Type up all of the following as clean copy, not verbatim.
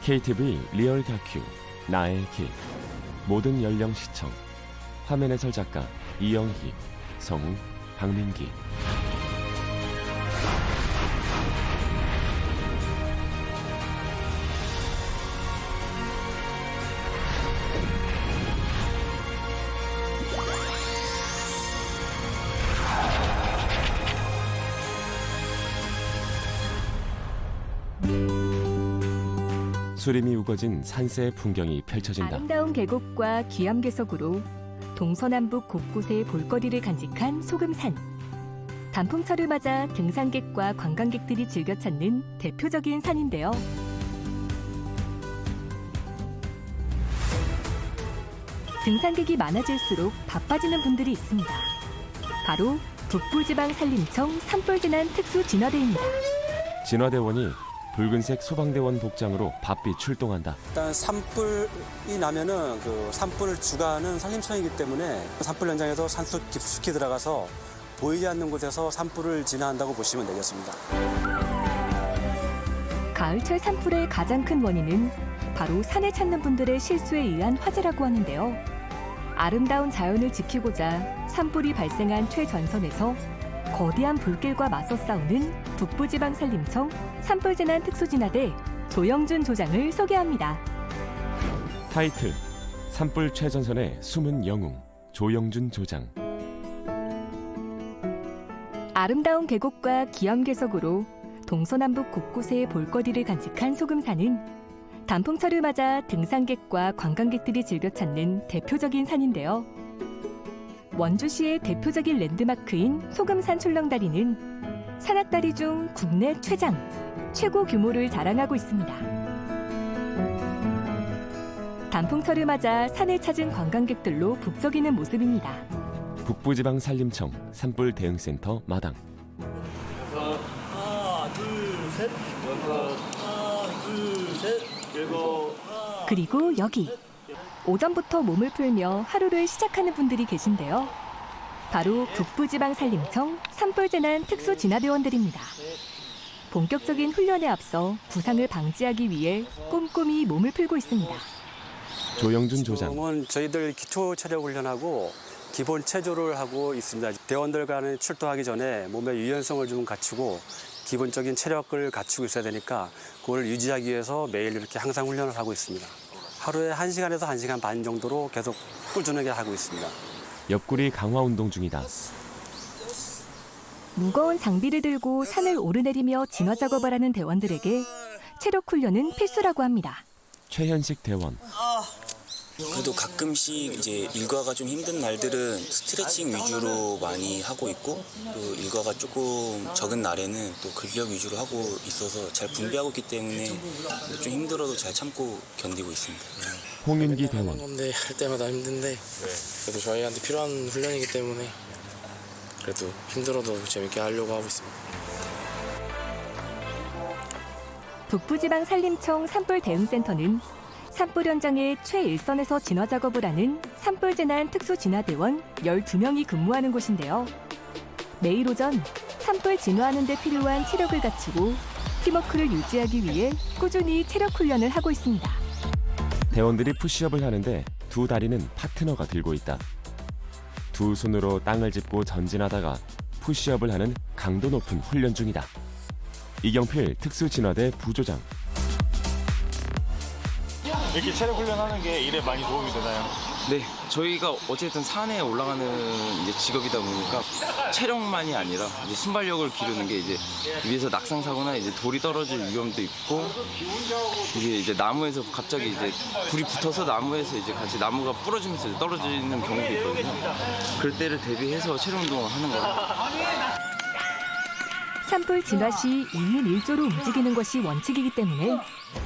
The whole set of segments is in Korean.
KTV 리얼 다큐 나의 길 모든 연령 시청 화면 해설 작가 이영희 성우 박민기 수림이 우거진 산세의 풍경이 펼쳐진다. 아름다운 계곡과 귀암괴석으로 동서남북 곳곳에 볼거리를 간직한 소금산. 단풍철을 맞아 등산객과 관광객들이 즐겨 찾는 대표적인 산인데요. 등산객이 많아질수록 바빠지는 분들이 있습니다. 바로 북부지방산림청 산불재난 특수진화대입니다. 진화대원이 붉은색 소방대원 복장으로 바삐 출동한다. 일단 산불이 나면은 그 산불을 주관하는 산림청이기 때문에 산불 현장에서 산속 깊숙이 들어가서 보이지 않는 곳에서 산불을 진화한다고 보시면 되겠습니다. 가을철 산불의 가장 큰 원인은 바로 산을 찾는 분들의 실수에 의한 화재라고 하는데요. 아름다운 자연을 지키고자 산불이 발생한 최전선에서 거대한 불길과 맞서 싸우는 북부지방산림청 산불재난 특수진화대 조영준 조장을 소개합니다. 타이틀 산불 최전선의 숨은 영웅 조영준 조장. 아름다운 계곡과 귀암괴석으로 동서남북 곳곳에 볼거리를 간직한 소금산은 단풍철을 맞아 등산객과 관광객들이 즐겨 찾는 대표적인 산인데요. 원주시의 대표적인 랜드마크인 소금산 출렁다리는 산악다리 중 국내 최고 규모를 자랑하고 있습니다. 단풍철을 맞아 산을 찾은 관광객들로 북적이는 모습입니다. 북부지방산림청 산불 대응센터 마당. 하나, 둘, 셋. 하나, 둘, 셋. 일곱. 그리고 여기 오전부터 몸을 풀며 하루를 시작하는 분들이 계신데요. 바로 북부지방산림청 산불재난 특수진화대원들입니다. 본격적인 훈련에 앞서 부상을 방지하기 위해 꼼꼼히 몸을 풀고 있습니다. 조영준 조장. 지금은 저희들 기초 체력 훈련하고 기본 체조를 하고 있습니다. 대원들 간에 출동하기 전에 몸의 유연성을 좀 갖추고 기본적인 체력을 갖추고 있어야 되니까 그걸 유지하기 위해서 매일 이렇게 항상 훈련을 하고 있습니다. 하루에 1시간에서 1시간 반 정도로 계속 꾸준하게 하고 있습니다. 옆구리 강화 운동 중이다. 무거운 장비를 들고 산을 오르내리며 진화 작업을 하는 대원들에게 체력 훈련은 필수라고 합니다. 최현식 대원. 그래도 가끔씩 이제 일과가 좀 힘든 날들은 스트레칭 위주로 많이 하고 있고 또 일과가 조금 적은 날에는 또 근력 위주로 하고 있어서 잘 분배하고 있기 때문에 좀 힘들어도 잘 참고 견디고 있습니다. 홍윤기 대원. 건데 할 때마다 힘든데 그래도 저희한테 필요한 훈련이기 때문에 그래도 힘들어도 재밌게 하려고 하고 있습니다. 북부지방산림청 산불대응센터는 산불 현장의 최일선에서 진화 작업을 하는 산불재난 특수진화대원 12명이 근무하는 곳인데요. 매일 오전 산불 진화하는 데 필요한 체력을 갖추고 팀워크를 유지하기 위해 꾸준히 체력 훈련을 하고 있습니다. 대원들이 푸시업을 하는데 두 다리는 파트너가 들고 있다. 두 손으로 땅을 짚고 전진하다가 푸시업을 하는 강도 높은 훈련 중이다. 이경필 특수진화대 부조장. 이렇게 체력 훈련하는 게 일에 많이 도움이 되나요? 네, 저희가 어쨌든 산에 올라가는 이제 직업이다 보니까 체력만이 아니라 이제 순발력을 기르는 게 이제 위에서 낙상 사고나 이제 돌이 떨어질 위험도 있고 이제 나무에서 갑자기 이제 불이 붙어서 나무에서 이제 같이 나무가 부러지면서 이제 떨어지는 경우도 있거든요. 그럴 때를 대비해서 체력 운동을 하는 거예요. 산불 진화 시 2인 1조로 움직이는 것이 원칙이기 때문에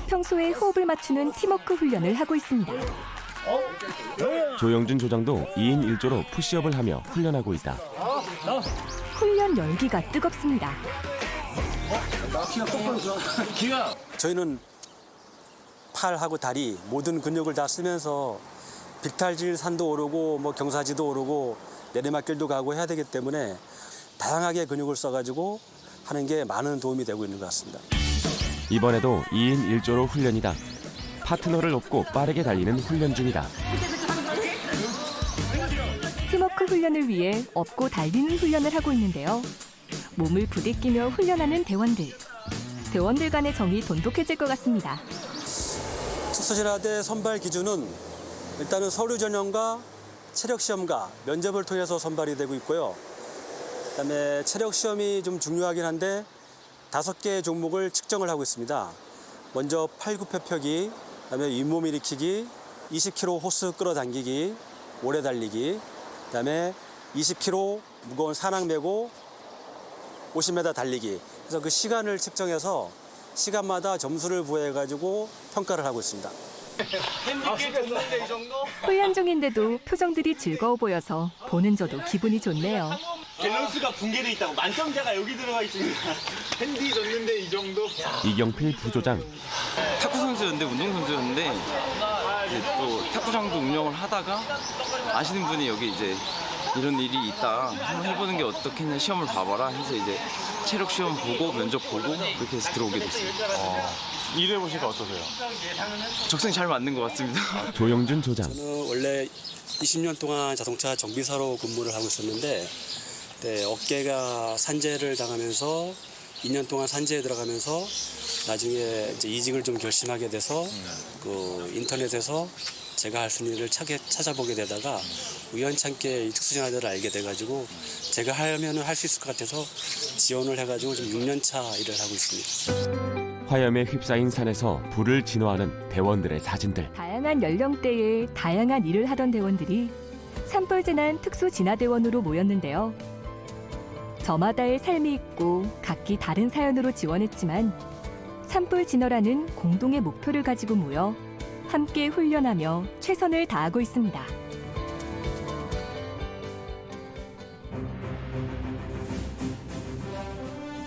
평소에 호흡을 맞추는 팀워크 훈련을 하고 있습니다. 조영준 조장도 2인 1조로 푸시업을 하며 훈련하고 있다. 훈련 열기가 뜨겁습니다. 저희는 팔하고 다리 모든 근육을 다 쓰면서 빅탈질 산도 오르고 뭐 경사지도 오르고 내리막길도 가고 해야 되기 때문에 다양하게 근육을 써가지고 하는 게 많은 도움이 되고 있는 것 같습니다. 이번에도 2인 1조로 훈련이다. 파트너를 업고 빠르게 달리는 훈련 중이다. 팀워크 훈련을 위해 업고 달리는 훈련을 하고 있는데요. 몸을 부대끼며 훈련하는 대원들. 대원들 간의 정이 돈독해질 것 같습니다. 특수진화대 선발 기준은 일단은 서류 전형과 체력 시험과 면접을 통해서 선발이 되고 있고요. 그다음에 체력 시험이 좀 중요하긴 한데 5개의 종목을 측정을 하고 있습니다. 먼저 팔굽혀펴기, 그다음에 윗몸 일으키기, 20kg 호스 끌어당기기, 오래 달리기, 그다음에 20kg 무거운 산악 메고 50m 달리기. 그래서 그 시간을 측정해서 시간마다 점수를 부여해가지고 평가를 하고 있습니다. 훈련 중인데도 표정들이 즐거워 보여서 보는 저도 기분이 좋네요. 밸런스가 붕괴돼 있다고 만점자가 여기 들어가 있습니다. 핸디 줬는데 이 정도? 이경필 부조장. 탁구 선수였는데 운동선수였는데 이제 또 탁구장도 운영을 하다가 아시는 분이 여기 이제 이런 일이 있다 한번 해보는 게 어떻겠냐 시험을 봐봐라 해서 이제 체력 시험 보고 면접 보고 그렇게 해서 들어오게 됐습니다. 일해보시니까 어떠세요? 적성이 잘 맞는 것 같습니다. 조영준 조장. 저는 원래 20년 동안 자동차 정비사로 근무를 하고 있었는데 네, 어깨가 산재를 당하면서 2년 동안 산재에 들어가면서 나중에 이제 이직을 좀 결심하게 돼서 그 인터넷에서 제가 할 수 있는 일을 찾아보게 되다가 우연찮게 이 특수진화대를 알게 돼가지고 제가 하면은 할 수 있을 것 같아서 지원을 해가지고 지금 6년 차 일을 하고 있습니다. 화염에 휩싸인 산에서 불을 진화하는 대원들의 사진들. 다양한 연령대에 다양한 일을 하던 대원들이 산불 재난 특수진화대원으로 모였는데요. 저마다의 삶이 있고 각기 다른 사연으로 지원했지만 산불 진화라는 공동의 목표를 가지고 모여 함께 훈련하며 최선을 다하고 있습니다.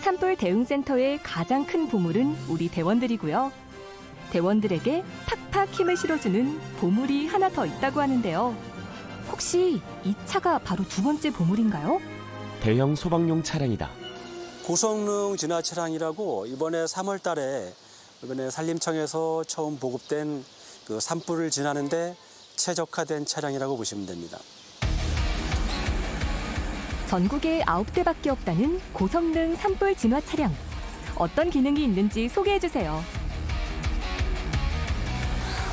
산불 대응센터의 가장 큰 보물은 우리 대원들이고요. 대원들에게 팍팍 힘을 실어주는 보물이 하나 더 있다고 하는데요. 혹시 이 차가 바로 두 번째 보물인가요? 대형 소방용 차량이다. 고성능 진화 차량이라고 이번에 3월 달에 이번에 산림청에서 처음 보급된 그 산불을 진화하는데 최적화된 차량이라고 보시면 됩니다. 전국에 9대밖에 없다는 고성능 산불 진화 차량. 어떤 기능이 있는지 소개해주세요.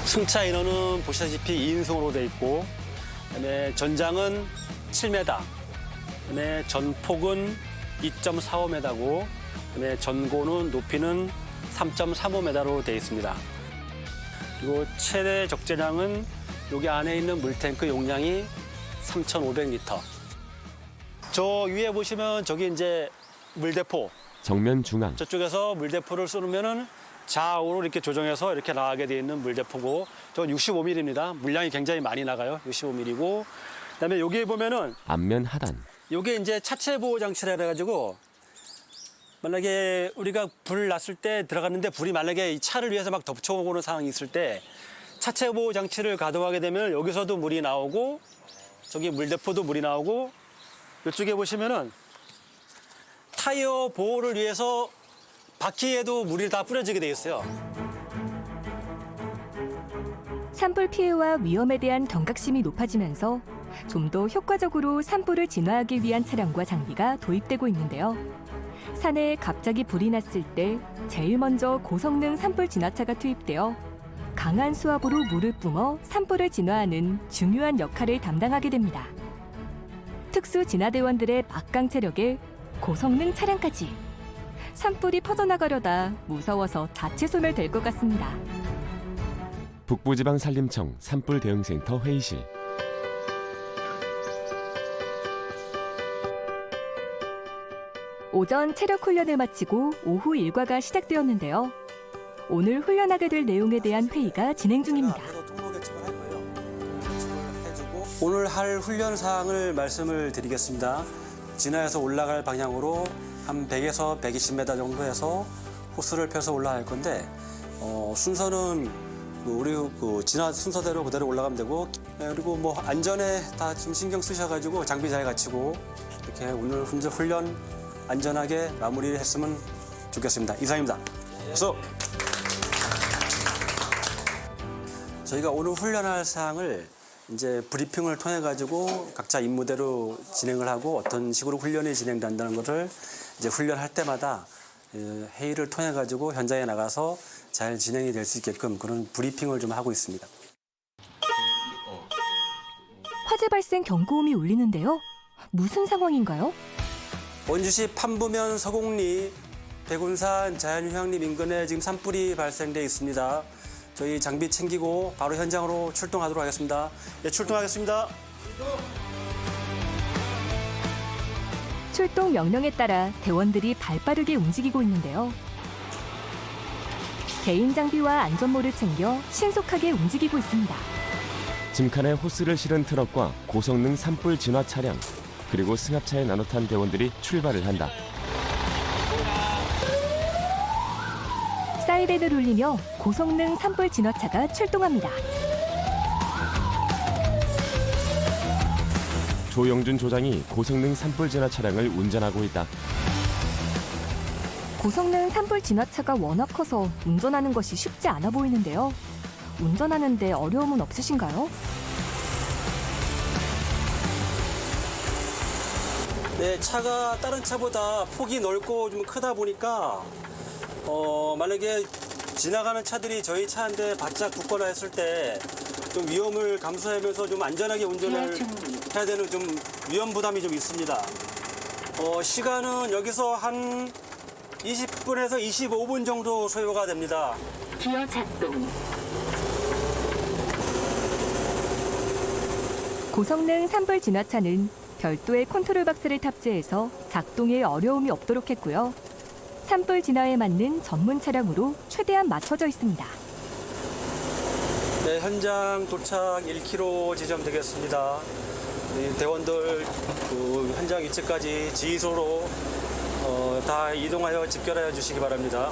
승차 인원은 보시다시피 2인승으로 되어 있고 그다음에 전장은 7m, 그다음에 전폭은 2.45m고 그다음에 전고는 높이는 3.35m로 되어 있습니다. 그리고 최대 적재량은 여기 안에 있는 물탱크 용량이 3,500리터. 저 위에 보시면 저기 이제 물대포. 정면 중앙. 저쪽에서 물대포를 쏘면은 좌우로 이렇게 조정해서 이렇게 나가게 되어 있는 물대포고, 저건 65mm입니다. 물량이 굉장히 많이 나가요. 65mm고. 그다음에 여기에 보면은 앞면 하단. 요게 이제 차체 보호 장치라 해가지고 만약에 우리가 불 났을 때 들어갔는데 불이 만약에 이 차를 위해서 막 덮쳐오는 상황이 있을 때 차체 보호 장치를 가동하게 되면 여기서도 물이 나오고 저기 물대포도 물이 나오고 이쪽에 보시면은 타이어 보호를 위해서 바퀴에도 물이 다 뿌려지게 돼 있어요. 산불 피해와 위험에 대한 경각심이 높아지면서 좀 더 효과적으로 산불을 진화하기 위한 차량과 장비가 도입되고 있는데요. 산에 갑자기 불이 났을 때 제일 먼저 고성능 산불 진화차가 투입되어 강한 수압으로 물을 뿜어 산불을 진화하는 중요한 역할을 담당하게 됩니다. 특수 진화대원들의 막강 체력에 고성능 차량까지. 산불이 퍼져나가려다 무서워서 자체 소멸될 것 같습니다. 북부지방 산림청 산불 대응센터 회의실. 오전 체력 훈련을 마치고 오후 일과가 시작되었는데요. 오늘 훈련하게 될 내용에 대한 회의가 진행 중입니다. 오늘 할 훈련 사항을 말씀을 드리겠습니다. 진화해서 올라갈 방향으로 한 100에서 120m 정도 해서 호스를 펴서 올라갈 건데 순서는 우리 진화 순서대로 그대로 올라가면 되고, 그리고 뭐 안전에 다 좀 신경 쓰셔가지고 장비 잘 갖추고 이렇게 오늘 훈련 안전하게 마무리했으면 좋겠습니다. 이상입니다. 박수. 저희가 오늘 훈련할 사항을 이제 브리핑을 통해 가지고 각자 임무대로 진행을 하고 어떤 식으로 훈련이 진행된다는 것을 이제 훈련할 때마다 회의를 통해 가지고 현장에 나가서 잘 진행이 될 수 있게끔 그런 브리핑을 좀 하고 있습니다. 화재 발생 경고음이 울리는데요. 무슨 상황인가요? 원주시 판부면 서곡리 백운산 자연휴양림 인근에 지금 산불이 발생돼 있습니다. 저희 장비 챙기고 바로 현장으로 출동하도록 하겠습니다. 네, 출동하겠습니다. 출동 명령에 따라 대원들이 발빠르게 움직이고 있는데요. 개인 장비와 안전모를 챙겨 신속하게 움직이고 있습니다. 짐칸에 호스를 실은 트럭과 고성능 산불 진화 차량, 그리고 승합차에 나눠 탄 대원들이 출발을 한다. 사이렌을 울리며 고성능 산불 진화차가 출동합니다. 조영준 조장이 고성능 산불 진화 차량을 운전하고 있다. 고성능 산불 진화차가 워낙 커서 운전하는 것이 쉽지 않아 보이는데요. 운전하는데 어려움은 없으신가요? 네, 차가 다른 차보다 폭이 넓고 좀 크다 보니까 만약에 지나가는 차들이 저희 차한테 바짝 붙거나 했을 때 좀 위험을 감수하면서 좀 안전하게 운전을 해야 되는 좀 위험 부담이 좀 있습니다. 시간은 여기서 한 20분에서 25분 정도 소요가 됩니다. 기어 작동. 고성능 산불 진화차는 별도의 컨트롤 박스를 탑재해서 작동에 어려움이 없도록 했고요. 산불 진화에 맞는 전문 차량으로 최대한 맞춰져 있습니다. 네, 현장 도착 1km 지점 되겠습니다. 대원들 현장 위치까지 지휘소로 다 이동하여 집결하여 주시기 바랍니다.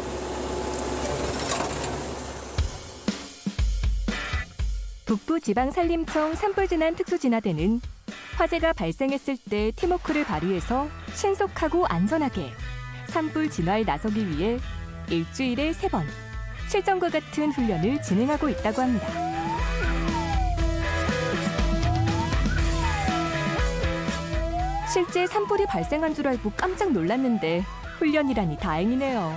북부지방산림청 산불진환 특수진화대는 화재가 발생했을 때 팀워크를 발휘해서 신속하고 안전하게 산불 진화에 나서기 위해 일주일에 3번 실전과 같은 훈련을 진행하고 있다고 합니다. 실제 산불이 발생한 줄 알고 깜짝 놀랐는데 훈련이라니 다행이네요.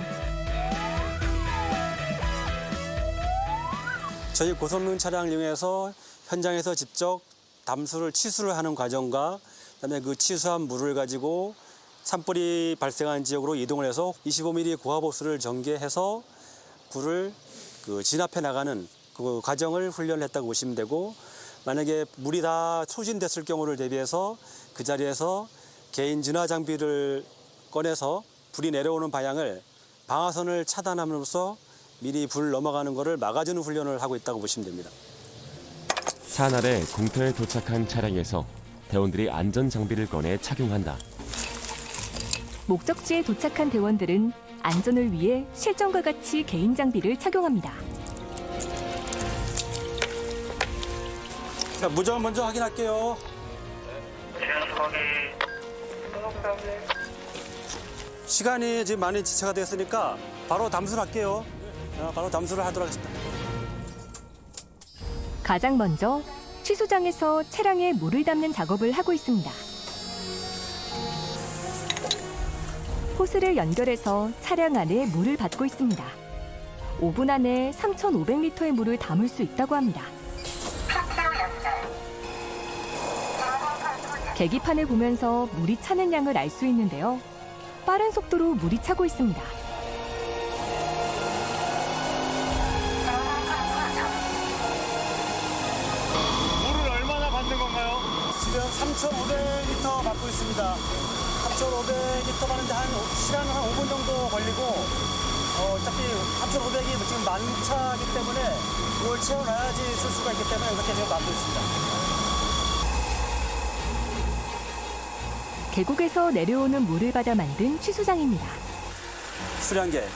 저희 고성능 차량을 이용해서 현장에서 직접 담수를 치수를 하는 과정과 그다음에 그 치수한 물을 가지고 산불이 발생한 지역으로 이동을 해서 25mm 고압호스를 전개해서 불을 진압해 나가는 그 과정을 훈련했다고 보시면 되고, 만약에 물이 다 소진됐을 경우를 대비해서 그 자리에서 개인 진화 장비를 꺼내서 불이 내려오는 방향을 방화선을 차단함으로써 미리 불 넘어가는 것을 막아주는 훈련을 하고 있다고 보시면 됩니다. 산아래 공터에 도착한 차량에서 대원들이 안전 장비를 꺼내 착용한다. 목적지에 도착한 대원들은 안전을 위해 실전과 같이 개인 장비를 착용합니다. 자, 무전 먼저 확인할게요. 시간이 지금 많이 지체가 됐으니까 바로 담수를 할게요. 바로 담수를 하도록 하겠습니다. 가장 먼저 취수장에서 차량에 물을 담는 작업을 하고 있습니다. 호스를 연결해서 차량 안에 물을 받고 있습니다. 5분 안에 3,500리터의 물을 담을 수 있다고 합니다. 계기판을 보면서 물이 차는 양을 알 수 있는데요. 빠른 속도로 물이 차고 있습니다. 물을 얼마나 받는 건가요? 지금 3,500리터 받고 있습니다. 3,500리터 받는데 시간은 한 5분 정도 걸리고, 어차피 3,500이 지금 만차이기 때문에 이걸 채워놔야지 쓸 수가 있기 때문에 이렇게 지금 받고 있습니다. 계곡에서 내려오는 물을 받아 만든 취수장입니다. 수량계,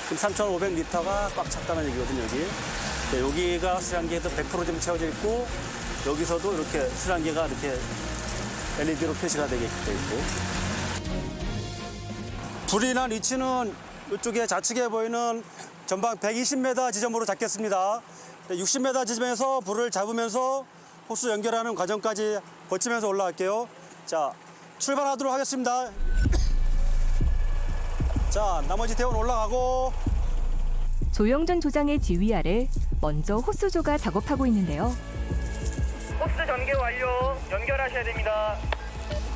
지금 3,500리터가 꽉 찼다는 얘기거든요, 여기. 네, 여기가 수량계도 100% 지금 채워져 있고, 여기서도 이렇게 수량계가 이렇게 LED로 표시가 되게 돼 있고. 불이 난 위치는 이쪽에 좌측에 보이는 전방 120m 지점으로 잡겠습니다. 60m 지점에서 불을 잡으면서 호스 연결하는 과정까지 거치면서 올라갈게요. 자, 출발하도록 하겠습니다. 자, 나머지 대원 올라가고. 조영준 조장의 지휘 아래 먼저 호스조가 작업하고 있는데요. 호스 전개 완료. 연결하셔야 됩니다.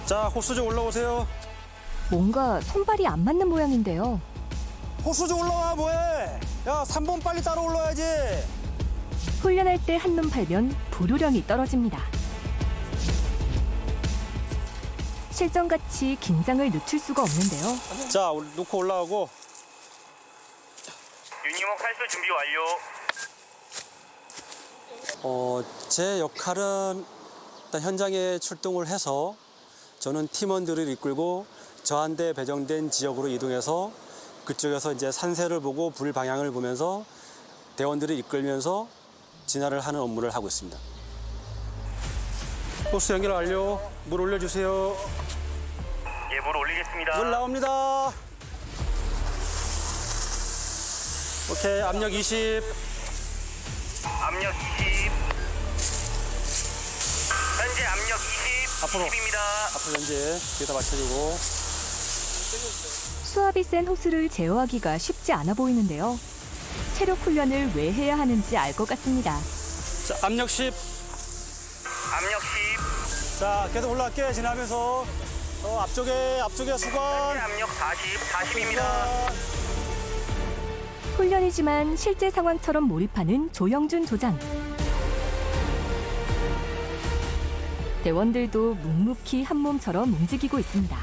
자, 호스조 올라오세요. 뭔가 손발이 안 맞는 모양인데요. 호스조 올라와 뭐해? 야, 3번 빨리 따라 올라와야지. 훈련할 때 한눈 팔면 불호령이 떨어집니다. 실전같이 긴장을 늦출 수가 없는데요. 자, 놓고 올라오고. 유니몬 칼수 준비 완료. 제 역할은 일단 현장에 출동을 해서 저는 팀원들을 이끌고 저한테 배정된 지역으로 이동해서 그쪽에서 이제 산세를 보고 불 방향을 보면서 대원들을 이끌면서 진화를 하는 업무를 하고 있습니다. 호스 연결 완료. 물 올려주세요. 예, 물 올리겠습니다. 물 나옵니다. 오케이, 압력 20. 압력 20. 현재 압력 20. 앞으로. 20입니다. 앞으로 현재 뒤에다 맞춰주고. 수압이 센 호스를 제어하기가 쉽지 않아 보이는데요. 체력 훈련을 왜 해야 하는지 알 것 같습니다. 자, 압력 10. 압력 10. 자, 계속 올라갈게. 지나면서 앞쪽에 수건. 현재 압력 40. 40입니다. 훈련이지만 실제 상황처럼 몰입하는 조영준 조장. 대원들도 묵묵히 한 몸처럼 움직이고 있습니다.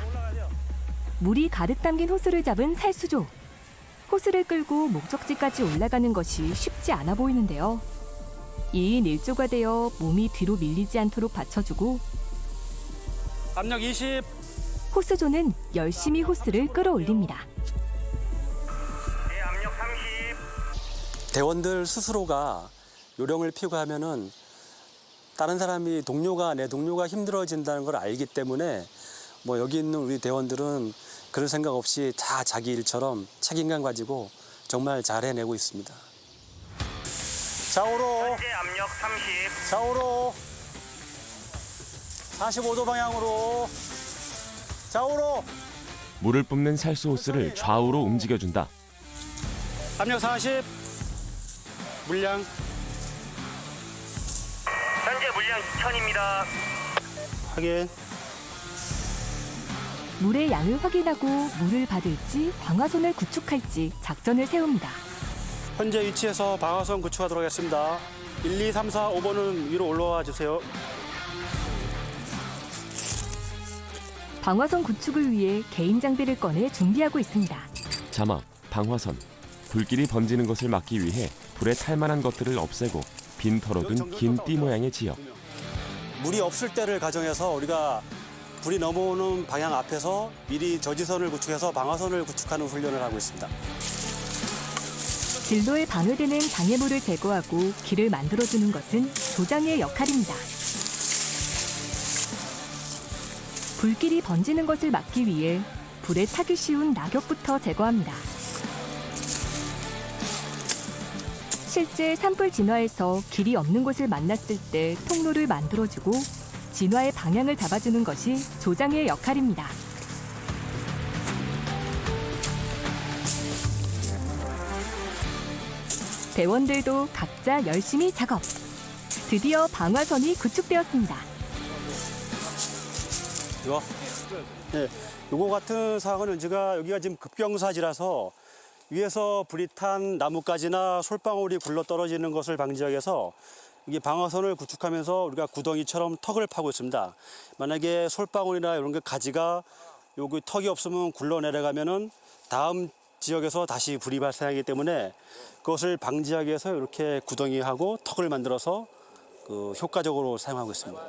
물이 가득 담긴 호스를 잡은 살수조. 호스를 끌고 목적지까지 올라가는 것이 쉽지 않아 보이는데요. 2인 1조가 되어 몸이 뒤로 밀리지 않도록 받쳐주고 압력 20. 호스조는 열심히 호스를 끌어올립니다. 예, 압력 30. 대원들 스스로가 요령을 피우고 하면은 다른 사람이 내 동료가 힘들어진다는 걸 알기 때문에 뭐 여기 있는 우리 대원들은 그런 생각 없이 다 자기 일처럼 책임감 가지고 정말 잘 해내고 있습니다. 좌우로, 현재 압력 30. 좌우로, 45도 방향으로, 좌우로, 물을 뿜는 살수 호스를 좌우로 움직여준다. 압력 40, 물량. 현재 물량 2000입니다. 확인. 물의 양을 확인하고 물을 받을지 방화선을 구축할지 작전을 세웁니다. 현재 위치에서 방화선 구축하도록 하겠습니다. 1, 2, 3, 4, 5번은 위로 올라와 주세요. 방화선 구축을 위해 개인 장비를 꺼내 준비하고 있습니다. 자막, 방화선. 불길이 번지는 것을 막기 위해 불에 탈 만한 것들을 없애고 빈 털어둔 긴 띠 모양의 지역. 물이 없을 때를 가정해서 우리가 불이 넘어오는 방향 앞에서 미리 저지선을 구축해서 방화선을 구축하는 훈련을 하고 있습니다. 진로에 방해되는 장애물을 제거하고 길을 만들어주는 것은 조장의 역할입니다. 불길이 번지는 것을 막기 위해 불에 타기 쉬운 낙엽부터 제거합니다. 실제 산불 진화에서 길이 없는 곳을 만났을 때 통로를 만들어주고 진화의 방향을 잡아주는 것이 조장의 역할입니다. 대원들도 각자 열심히 작업. 드디어 방화선이 구축되었습니다. 이거? 네, 요거 같은 상황은 여기가 지금 급경사지라서 위에서 불이 탄 나뭇가지나 솔방울이 굴러 떨어지는 것을 방지하기 위해서 이게 방화선을 구축하면서 우리가 구덩이처럼 턱을 파고 있습니다. 만약에 솔방울이나 이런 게 가지가 여기 턱이 없으면 굴러 내려가면은 다음 지역에서 다시 불이 발생하기 때문에 그것을 방지하기 위해서 이렇게 구덩이하고 턱을 만들어서 효과적으로 사용하고 있습니다.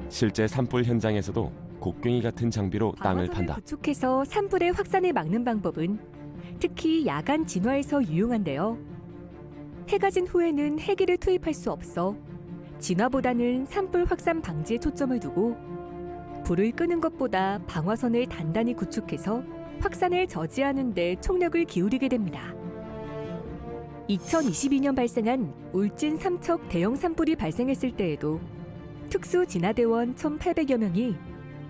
실제 산불 현장에서도 곡괭이 같은 장비로 땅을 방화선을 판다. 구축해서 산불의 확산을 막는 방법은 특히 야간 진화에서 유용한데요. 해가 진 후에는 헬기를 투입할 수 없어 진화보다는 산불 확산 방지에 초점을 두고 불을 끄는 것보다 방화선을 단단히 구축해서 확산을 저지하는 데 총력을 기울이게 됩니다. 2022년 발생한 울진 삼척 대형 산불이 발생했을 때에도 특수 진화대원 1,800여 명이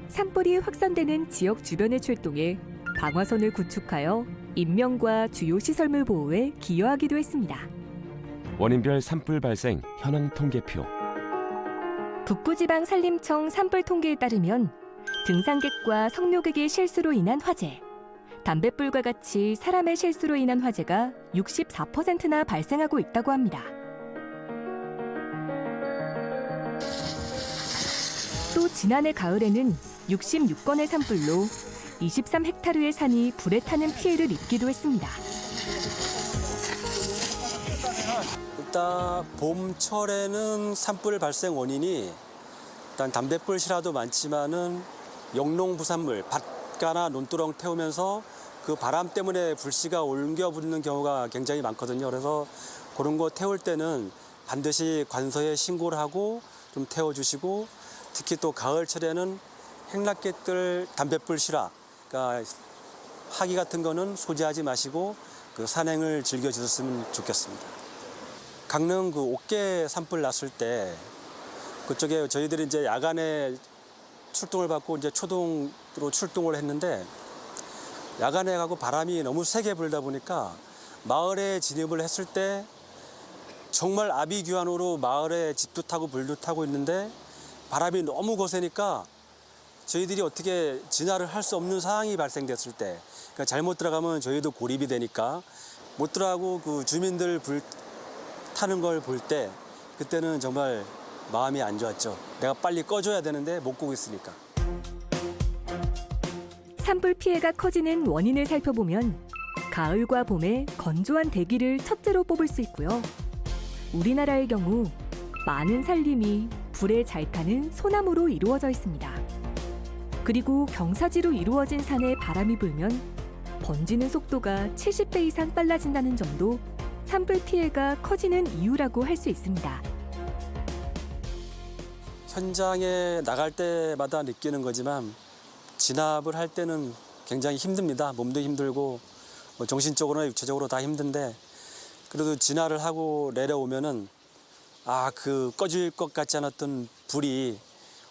산불이 확산되는 지역 주변에 출동해 방화선을 구축하여 인명과 주요 시설물 보호에 기여하기도 했습니다. 원인별 산불 발생 현황 통계표. 북부지방 산림청 산불 통계에 따르면 등산객과 성묘객의 실수로 인한 화재, 담뱃불과 같이 사람의 실수로 인한 화재가 64%나 발생하고 있다고 합니다. 또 지난해 가을에는 66건의 산불로 23헥타르의 산이 불에 타는 피해를 입기도 했습니다. 일단 봄철에는 산불 발생 원인이 일단 담뱃불 실화도 많지만은 영농부산물, 밭가나 논두렁 태우면서 그 바람 때문에 불씨가 옮겨 붙는 경우가 굉장히 많거든요. 그래서 그런 거 태울 때는 반드시 관서에 신고를 하고 좀 태워주시고, 특히 또 가을철에는 행락객들 담뱃불 실화, 그러니까 하기 같은 거는 소지하지 마시고 그 산행을 즐겨주셨으면 좋겠습니다. 강릉 그 옥계 산불 났을 때 그쪽에 저희들이 이제 야간에 출동을 받고 이제 초동으로 출동을 했는데, 야간에 가고 바람이 너무 세게 불다 보니까 마을에 진입을 했을 때 정말 아비규환으로 마을에 집도 타고 불도 타고 있는데 바람이 너무 거세니까 저희들이 어떻게 진화를 할 수 없는 상황이 발생됐을 때, 그러니까 잘못 들어가면 저희도 고립이 되니까 못 들어가고 그 주민들 불 타는 걸 볼 때 그때는 정말 마음이 안 좋았죠. 내가 빨리 꺼줘야 되는데 못 끄고 있으니까. 산불 피해가 커지는 원인을 살펴보면 가을과 봄에 건조한 대기를 첫째로 뽑을 수 있고요. 우리나라의 경우 많은 산림이 불에 잘 타는 소나무로 이루어져 있습니다. 그리고 경사지로 이루어진 산에 바람이 불면 번지는 속도가 70배 이상 빨라진다는 점도 산불 피해가 커지는 이유라고 할 수 있습니다. 현장에 나갈 때마다 느끼는 거지만 진압을 할 때는 굉장히 힘듭니다. 몸도 힘들고 뭐 정신적으로나 육체적으로 다 힘든데, 그래도 진화를 하고 내려오면은 그 꺼질 것 같지 않았던 불이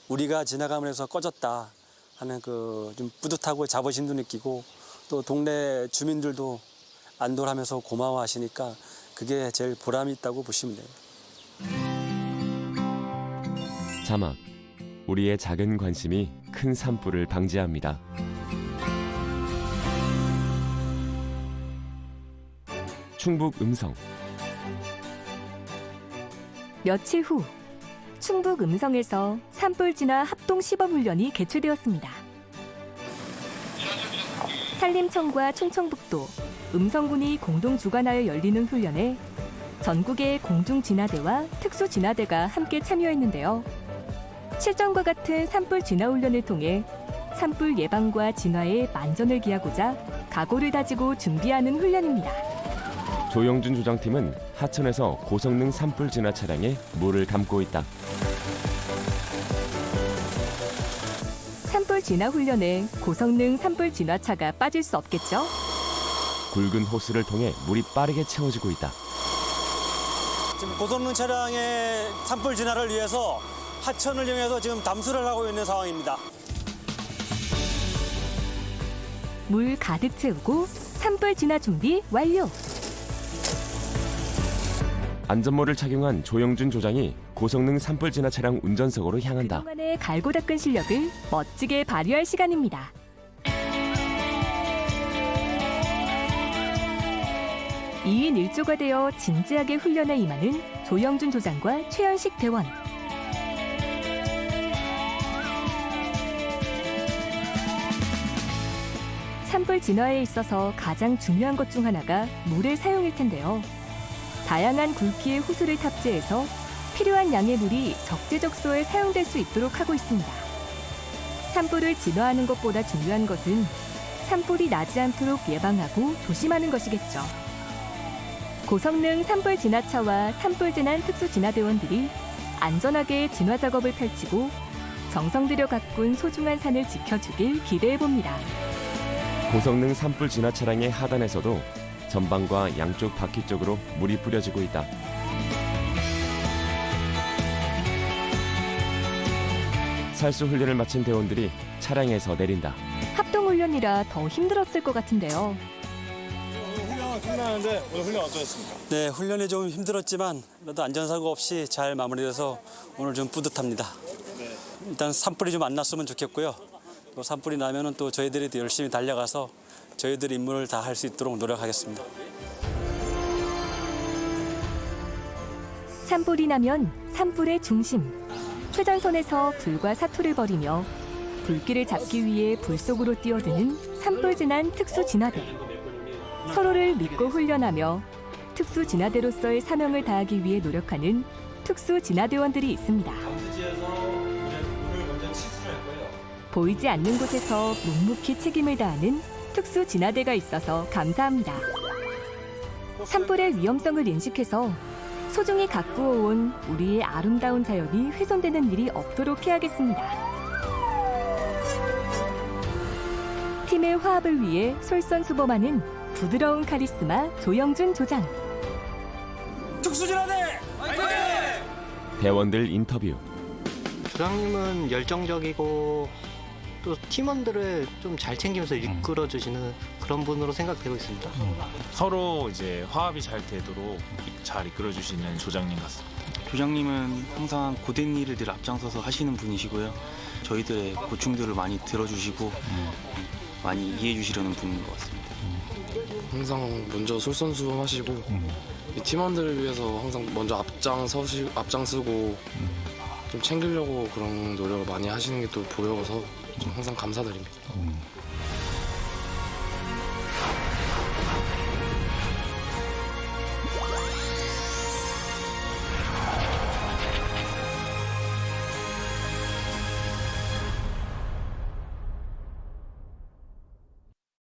우리가 지나가면서 꺼졌다 하는 그 좀 뿌듯하고 자부심도 느끼고, 또 동네 주민들도 안도를 하면서 고마워하시니까 그게 제일 보람이 있다고 보시면 돼요. 자막. 우리의 작은 관심이 큰 산불을 방지합니다. 충북 음성. 며칠 후 충북 음성에서 산불 진화 합동 시범 훈련이 개최되었습니다. 산림청과 충청북도, 음성군이 공동 주관하여 열리는 훈련에 전국의 공중진화대와 특수진화대가 함께 참여했는데요. 실전과 같은 산불 진화 훈련을 통해 산불 예방과 진화에 만전을 기하고자 각오를 다지고 준비하는 훈련입니다. 조영준 조장팀은 하천에서 고성능 산불 진화 차량에 물을 담고 있다. 산불 진화 훈련에 고성능 산불 진화차가 빠질 수 없겠죠? 굵은 호스를 통해 물이 빠르게 채워지고 있다. 지금 고성능 차량의 산불 진화를 위해서 하천을 이용해서 지금 담수를 하고 있는 상황입니다. 물 가득 채우고 산불 진화 준비 완료! 안전모를 착용한 조영준 조장이 고성능 산불 진화 차량 운전석으로 향한다. 그동안의 갈고 닦은 실력을 멋지게 발휘할 시간입니다. 2인 1조가 되어 진지하게 훈련에 임하는 조영준 조장과 최현식 대원. 산불 진화에 있어서 가장 중요한 것 중 하나가 물의 사용일 텐데요. 다양한 굵기의 호스를 탑재해서 필요한 양의 물이 적재적소에 사용될 수 있도록 하고 있습니다. 산불을 진화하는 것보다 중요한 것은 산불이 나지 않도록 예방하고 조심하는 것이겠죠. 고성능 산불 진화차와 산불 재난 특수 진화대원들이 안전하게 진화 작업을 펼치고 정성 들여 가꾼 소중한 산을 지켜주길 기대해 봅니다. 고성능 산불 진화 차량의 하단에서도 전방과 양쪽 바퀴 쪽으로 물이 뿌려지고 있다. 살수 훈련을 마친 대원들이 차량에서 내린다. 합동훈련이라 더 힘들었을 것 같은데요. 훈련은 끝나는데 오늘 훈련 어떠셨습니까? 네, 훈련이 좀 힘들었지만 그래도 안전사고 없이 잘 마무리돼서 오늘 좀 뿌듯합니다. 일단 산불이 좀 안 났으면 좋겠고요. 또 산불이 나면은 또 저희들이 더 열심히 달려가서 저희들 임무를 다 할 수 있도록 노력하겠습니다. 산불이 나면 산불의 중심. 최전선에서 불과 사투를 벌이며 불길을 잡기 위해 불 속으로 뛰어드는 산불진한 특수진화대. 서로를 믿고 훈련하며 특수진화대로서의 사명을 다하기 위해 노력하는 특수진화대원들이 있습니다. 보이지 않는 곳에서 묵묵히 책임을 다하는 특수진화대가 있어서 감사합니다. 산불의 위험성을 인식해서 소중히 가꾸어온 우리의 아름다운 자연이 훼손되는 일이 없도록 해야겠습니다. 팀의 화합을 위해 솔선수범하는 부드러운 카리스마 조영준 조장. 특수진화대 화이팅! 대원들 인터뷰. 조장님은 열정적이고 또 팀원들을 좀 잘 챙기면서 이끌어주시는 그런 분으로 생각되고 있습니다. 서로 이제 화합이 잘 되도록 잘 이끌어주시는 조장님 같습니다. 조장님은 항상 고된 일을 늘 앞장서서 하시는 분이시고요. 저희들의 고충들을 많이 들어주시고 많이 이해해 주시려는 분인 것 같습니다. 항상 먼저 솔선수범하시고 이 팀원들을 위해서 항상 먼저 앞장서고 좀 챙기려고 그런 노력을 많이 하시는 게 또 보여서 좀 항상 감사드립니다.